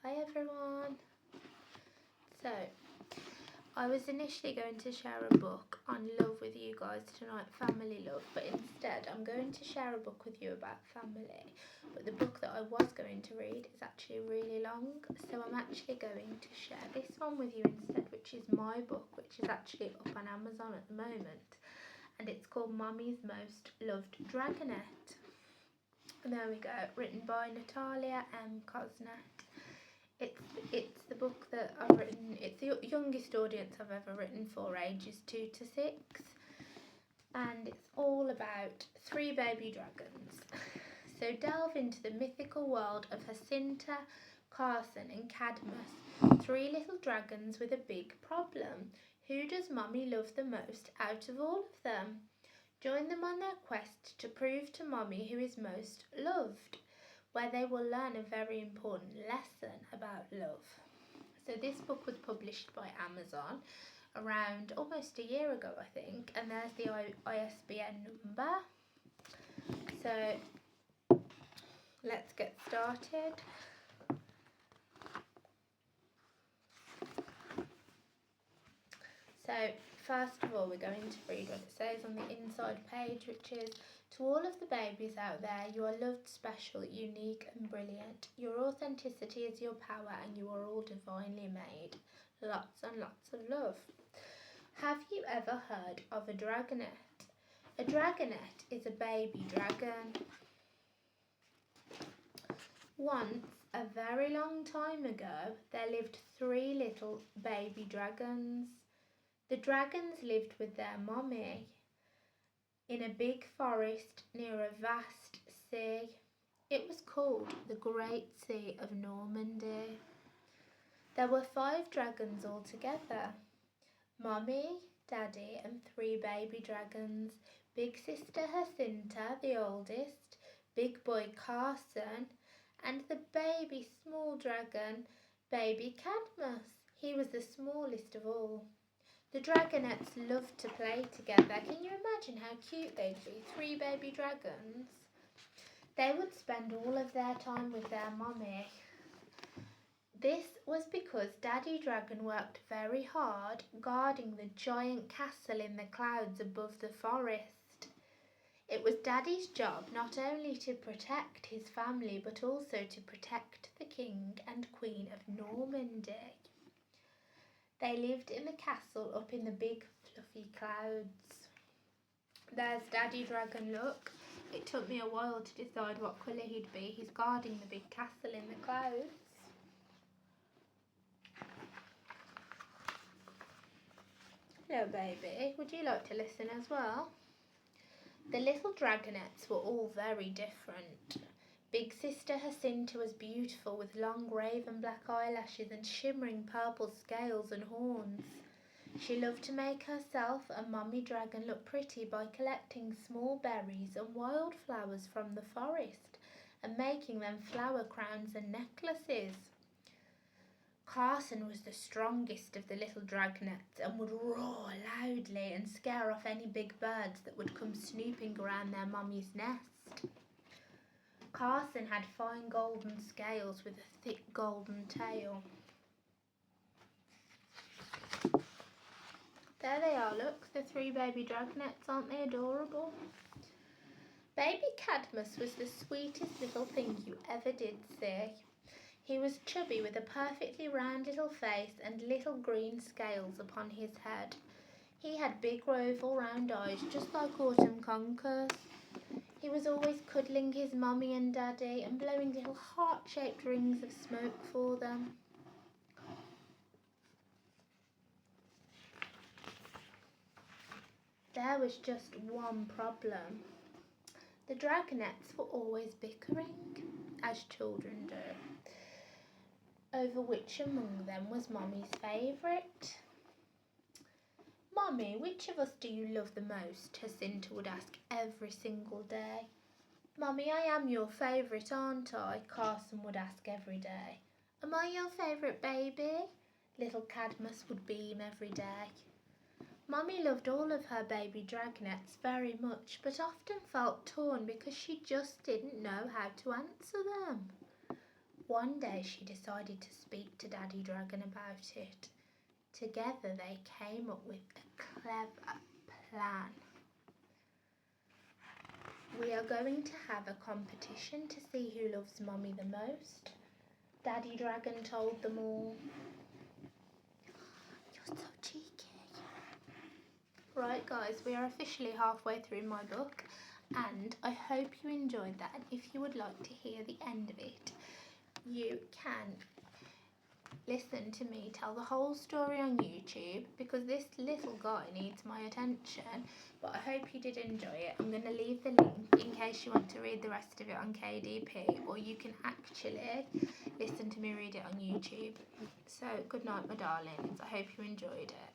Hi everyone. So, I was initially going to share a book on love with you guys tonight, family love, but instead I'm going to share a book with you about family. But the book that I was going to read is actually really long, so I'm actually going to share this one with you instead, which is my book, which is actually up on Amazon at the moment, and it's called Mommy's Most Loved Dragonette. And there we go, written by Natalia M. Cosnet. It's the book that I've written. It's the youngest audience I've ever written for, ages 2 to 6, and it's all about 3 baby dragons. So delve into the mythical world of Jacinta, Carson and Cadmus, 3 little dragons with a big problem. Who does Mummy love the most out of all of them? Join them on their quest to prove to Mummy who is most loved, where they will learn a very important lesson about love. So this book was published by Amazon around almost a year ago, I think, and there's the ISBN number. So let's get started. So first of all, we're going to read what it says on the inside page, which is, to all of the babies out there, you are loved, special, unique and brilliant. Your authenticity is your power and you are all divinely made. Lots and lots of love. Have you ever heard of a dragonette? A dragonette is a baby dragon. Once, a very long time ago, there lived 3 little baby dragons. The dragons lived with their mummy in a big forest near a vast sea. It was called the Great Sea of Normandy. There were 5 dragons altogether. Mummy, Daddy and 3 baby dragons. Big sister Jacinta, the oldest, big boy Carson, and the baby small dragon, baby Cadmus. He was the smallest of all. The dragonettes loved to play together. Can you imagine how cute they'd be? 3 baby dragons. They would spend all of their time with their mummy. This was because Daddy Dragon worked very hard guarding the giant castle in the clouds above the forest. It was Daddy's job not only to protect his family but also to protect the King and Queen of Normandy. They lived in the castle up in the big fluffy clouds. There's Daddy Dragon, look. It took me a while to decide what colour he'd be. He's guarding the big castle in the clouds. Hello baby, would you like to listen as well? The little dragonettes were all very different. Big sister Jacinta was beautiful with long raven black eyelashes and shimmering purple scales and horns. She loved to make herself and Mummy Dragon look pretty by collecting small berries and wildflowers from the forest and making them flower crowns and necklaces. Carson was the strongest of the little dragonettes and would roar loudly and scare off any big birds that would come snooping around their mummy's nest. Carson had fine golden scales with a thick golden tail. There they are, look, the 3 baby dragonettes, aren't they adorable? Baby Cadmus was the sweetest little thing you ever did see. He was chubby with a perfectly round little face and little green scales upon his head. He had big oval round eyes just like Autumn Conquers. He was always cuddling his mummy and daddy and blowing little heart-shaped rings of smoke for them. There was just one problem. The dragonettes were always bickering, as children do, over which among them was Mummy's favourite. Mummy, which of us do you love the most? Jacinta would ask every single day. Mummy, I am your favourite, aren't I? Carson would ask every day. Am I your favourite baby? Little Cadmus would beam every day. Mummy loved all of her baby dragonettes very much, but often felt torn because she just didn't know how to answer them. One day she decided to speak to Daddy Dragon about it. Together they came up with a clever plan. We are going to have a competition to see who loves Mummy the most, Daddy Dragon told them all. You're so cheeky. Right guys, we are officially halfway through my book and I hope you enjoyed that, and if you would like to hear the end of it, you can listen to me tell the whole story on YouTube because this little guy needs my attention. But I hope you did enjoy it. I'm going to leave the link in case you want to read the rest of it on KDP, or you can actually listen to me read it on YouTube. So good night my darlings, I hope you enjoyed it.